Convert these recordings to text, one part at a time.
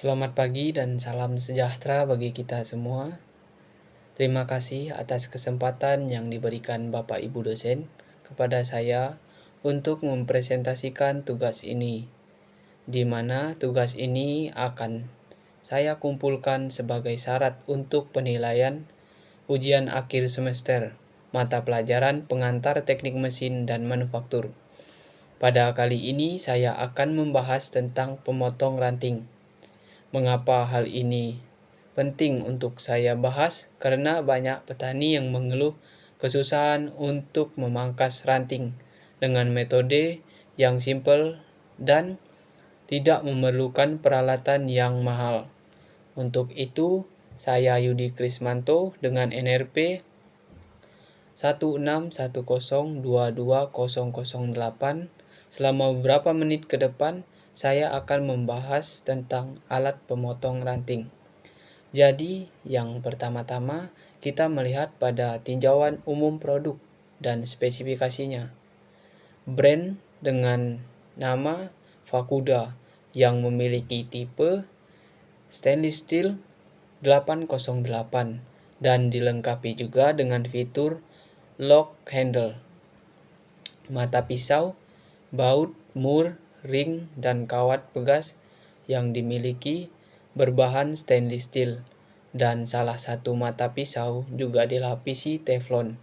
Selamat pagi dan salam sejahtera bagi kita semua. Terima kasih atas kesempatan yang diberikan Bapak Ibu dosen kepada saya untuk mempresentasikan tugas ini, di mana tugas ini akan saya kumpulkan sebagai syarat untuk penilaian ujian akhir semester mata pelajaran pengantar teknik mesin dan manufaktur. Pada kali ini saya akan membahas tentang pemotong ranting. Mengapa hal ini penting untuk saya bahas? Karena banyak petani yang mengeluh kesusahan untuk memangkas ranting dengan metode yang simpel dan tidak memerlukan peralatan yang mahal. Untuk itu, saya Yudi Krismanto dengan NRP 1610220008 selama beberapa menit ke depan saya akan membahas tentang alat pemotong ranting. Jadi, yang pertama-tama kita melihat pada tinjauan umum produk dan spesifikasinya. Brand dengan nama Fakuda yang memiliki tipe stainless steel 808 dan dilengkapi juga dengan fitur lock handle, mata pisau, baut, mur, ring, dan kawat pegas yang dimiliki berbahan stainless steel, dan salah satu mata pisau juga dilapisi teflon.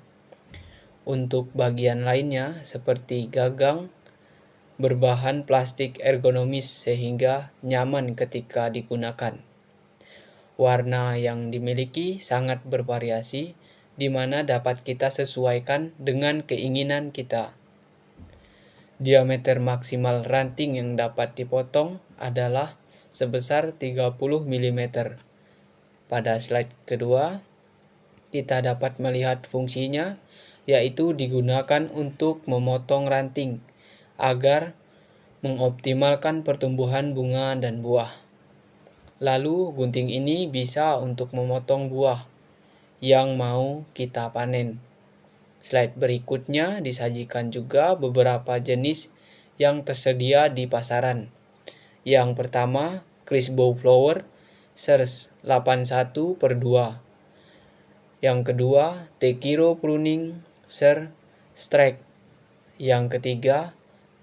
Untuk bagian lainnya seperti gagang berbahan plastik ergonomis sehingga nyaman ketika digunakan. Warna yang dimiliki sangat bervariasi, di mana dapat kita sesuaikan dengan keinginan kita. Diameter maksimal ranting yang dapat dipotong adalah sebesar 30 mm. Pada slide kedua, kita dapat melihat fungsinya, yaitu digunakan untuk memotong ranting agar mengoptimalkan pertumbuhan bunga dan buah. Lalu, gunting ini bisa untuk memotong buah yang mau kita panen. Slide berikutnya disajikan juga beberapa jenis yang tersedia di pasaran. Yang pertama, Crisbo Flower Search 81/2. Yang kedua, Tekiro Pruning Ser Strike. Yang ketiga,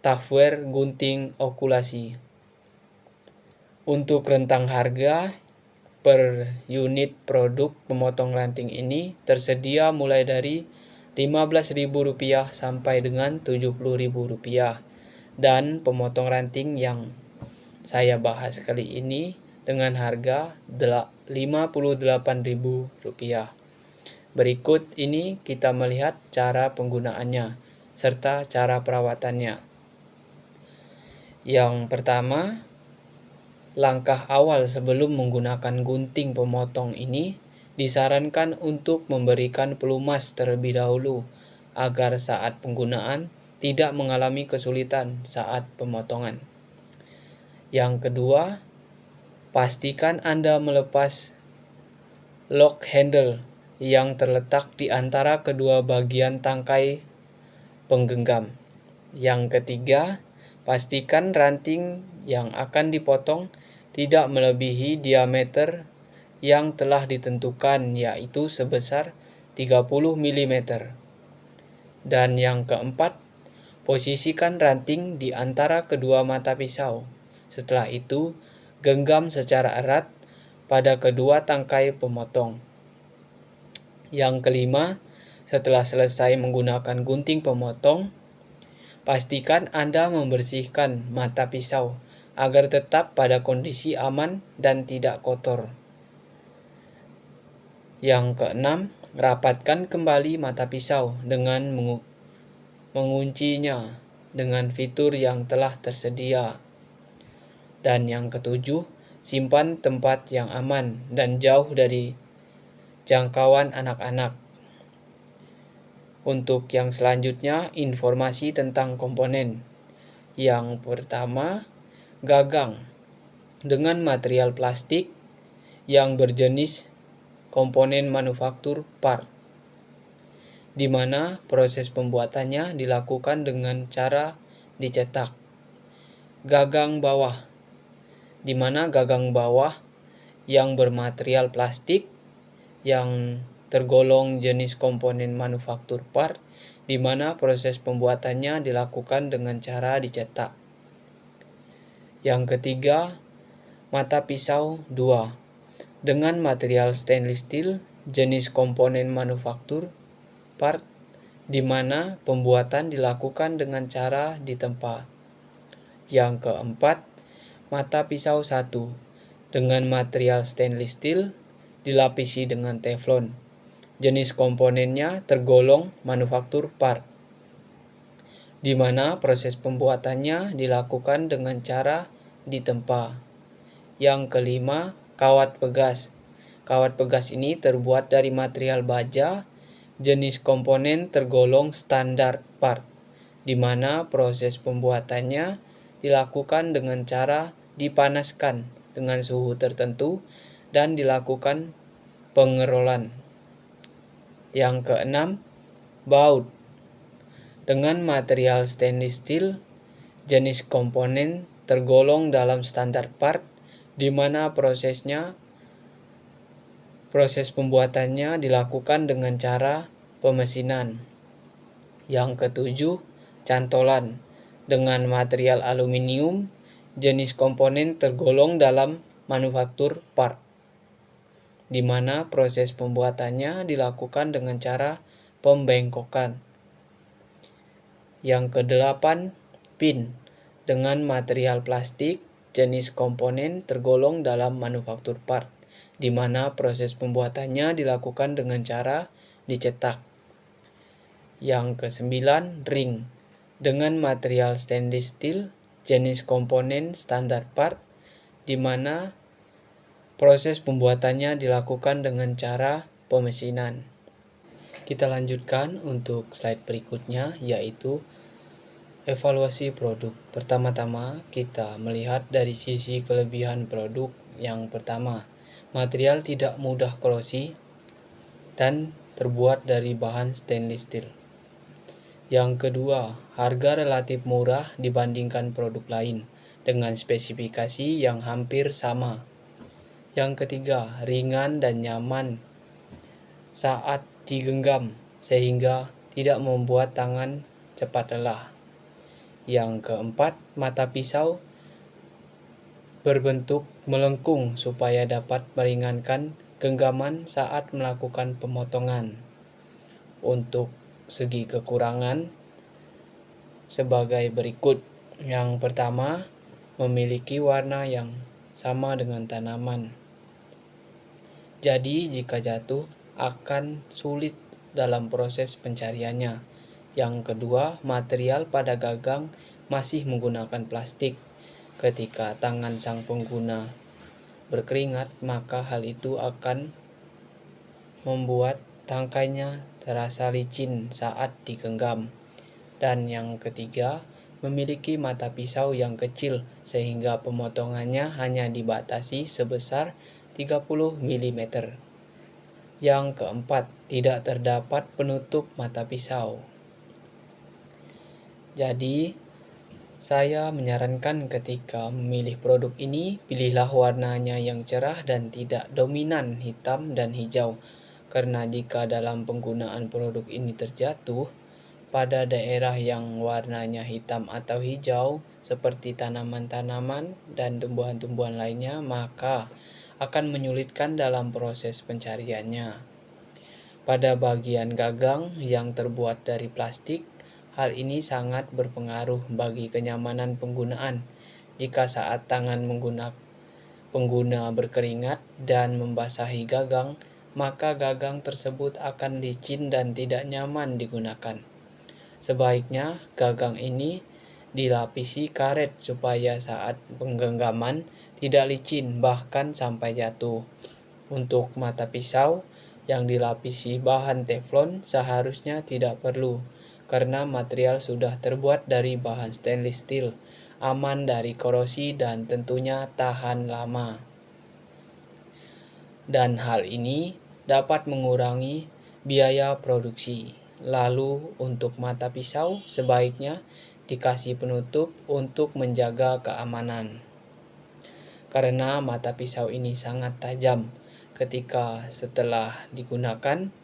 Tafware Gunting Okulasi. Untuk rentang harga per unit produk pemotong ranting ini tersedia mulai dari Rp15.000 sampai dengan Rp70.000, dan pemotong ranting yang saya bahas kali ini dengan harga Rp58.000. Berikut ini kita melihat cara penggunaannya serta cara perawatannya. Yang pertama, langkah awal sebelum menggunakan gunting pemotong ini disarankan untuk memberikan pelumas terlebih dahulu agar saat penggunaan tidak mengalami kesulitan saat pemotongan. Yang kedua, pastikan Anda melepas lock handle yang terletak di antara kedua bagian tangkai penggenggam. Yang ketiga, pastikan ranting yang akan dipotong tidak melebihi diameter yang telah ditentukan, yaitu sebesar 30 mm. Dan yang keempat, posisikan ranting di antara kedua mata pisau. Setelah itu, genggam secara erat pada kedua tangkai pemotong. Yang kelima, setelah selesai menggunakan gunting pemotong, pastikan Anda membersihkan mata pisau agar tetap pada kondisi aman dan tidak kotor. Yang keenam, rapatkan kembali mata pisau dengan menguncinya dengan fitur yang telah tersedia. Dan yang ketujuh, simpan tempat yang aman dan jauh dari jangkauan anak-anak. Untuk yang selanjutnya, informasi tentang komponen. Yang pertama, gagang dengan material plastik yang berjenis komponen manufaktur part, di mana proses pembuatannya dilakukan dengan cara dicetak. Gagang bawah di mana gagang bawah yang bermaterial plastik yang tergolong jenis komponen manufaktur part, di mana proses pembuatannya dilakukan dengan cara dicetak. Yang ketiga, mata pisau 2 dengan material stainless steel jenis komponen manufaktur part, di mana pembuatan dilakukan dengan cara ditempa. Yang keempat, mata pisau 1 dengan material stainless steel dilapisi dengan teflon. Jenis komponennya tergolong manufaktur part, di mana proses pembuatannya dilakukan dengan cara ditempa. Yang kelima, kawat pegas. Kawat pegas ini terbuat dari material baja, jenis komponen tergolong standar part, di mana proses pembuatannya dilakukan dengan cara dipanaskan dengan suhu tertentu dan dilakukan pengerolan. Yang keenam, baut. Dengan material stainless steel, jenis komponen tergolong dalam standar part, di mana proses pembuatannya dilakukan dengan cara pemesinan. Yang ketujuh, cantolan. Dengan material aluminium, jenis komponen tergolong dalam manufaktur part, di mana proses pembuatannya dilakukan dengan cara pembengkokan. Yang kedelapan, pin. Dengan material plastik, jenis komponen tergolong dalam manufaktur part, di mana proses pembuatannya dilakukan dengan cara dicetak. Yang kesembilan, ring. Dengan material stainless steel, jenis komponen standar part, di mana proses pembuatannya dilakukan dengan cara pemesinan. Kita lanjutkan untuk slide berikutnya, yaitu evaluasi produk. Pertama-tama kita melihat dari sisi kelebihan produk. Yang pertama, material tidak mudah korosi dan terbuat dari bahan stainless steel. Yang kedua, harga relatif murah dibandingkan produk lain dengan spesifikasi yang hampir sama. Yang ketiga, ringan dan nyaman saat digenggam sehingga tidak membuat tangan cepat lelah. Yang keempat, mata pisau berbentuk melengkung supaya dapat meringankan genggaman saat melakukan pemotongan. Untuk segi kekurangan sebagai berikut. Yang pertama, memiliki warna yang sama dengan tanaman. Jadi jika jatuh akan sulit dalam proses pencariannya. Yang kedua, material pada gagang masih menggunakan plastik. Ketika tangan sang pengguna berkeringat, maka hal itu akan membuat tangkainya terasa licin saat digenggam. Dan yang ketiga, memiliki mata pisau yang kecil sehingga pemotongannya hanya dibatasi sebesar 30 mm. Yang keempat, tidak terdapat penutup mata pisau. Jadi, saya menyarankan ketika memilih produk ini, pilihlah warnanya yang cerah dan tidak dominan hitam dan hijau. Karena jika dalam penggunaan produk ini terjatuh pada daerah yang warnanya hitam atau hijau, seperti tanaman-tanaman dan tumbuhan-tumbuhan lainnya, maka akan menyulitkan dalam proses pencariannya. Pada bagian gagang yang terbuat dari plastik, hal ini sangat berpengaruh bagi kenyamanan penggunaan. Jika saat tangan pengguna berkeringat dan membasahi gagang, maka gagang tersebut akan licin dan tidak nyaman digunakan. Sebaiknya gagang ini dilapisi karet supaya saat penggenggaman tidak licin bahkan sampai jatuh. Untuk mata pisau yang dilapisi bahan teflon seharusnya tidak perlu, karena material sudah terbuat dari bahan stainless steel, aman dari korosi dan tentunya tahan lama. Dan hal ini dapat mengurangi biaya produksi. Lalu untuk mata pisau sebaiknya dikasih penutup untuk menjaga keamanan. karena mata pisau ini sangat tajam. Ketika setelah digunakan,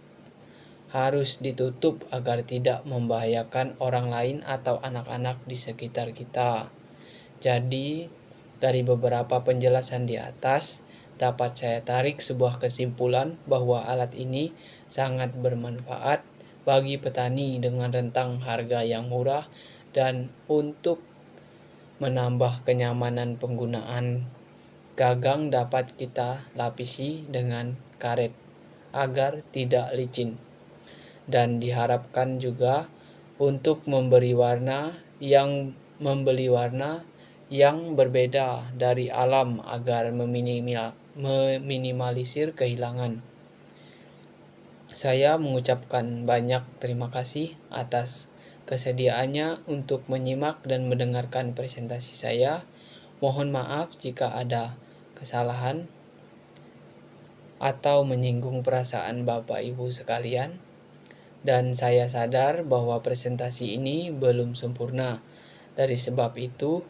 harus ditutup agar tidak membahayakan orang lain atau anak-anak di sekitar kita. Jadi, dari beberapa penjelasan di atas, dapat saya tarik sebuah kesimpulan bahwa alat ini sangat bermanfaat bagi petani dengan rentang harga yang murah dan untuk menambah kenyamanan penggunaan. Gagang dapat kita lapisi dengan karet agar tidak licin, dan diharapkan juga untuk memberi warna yang berbeda dari alam agar meminimalisir kehilangan. Saya mengucapkan banyak terima kasih atas kesediaannya untuk menyimak dan mendengarkan presentasi saya. Mohon maaf jika ada kesalahan atau menyinggung perasaan Bapak Ibu sekalian. Dan saya sadar bahwa presentasi ini belum sempurna. Dari sebab itu,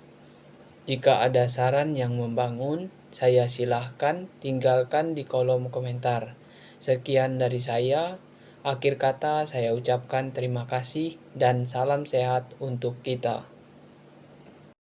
jika ada saran yang membangun, saya silahkan tinggalkan di kolom komentar. Sekian dari saya. Akhir kata saya ucapkan terima kasih dan salam sehat untuk kita.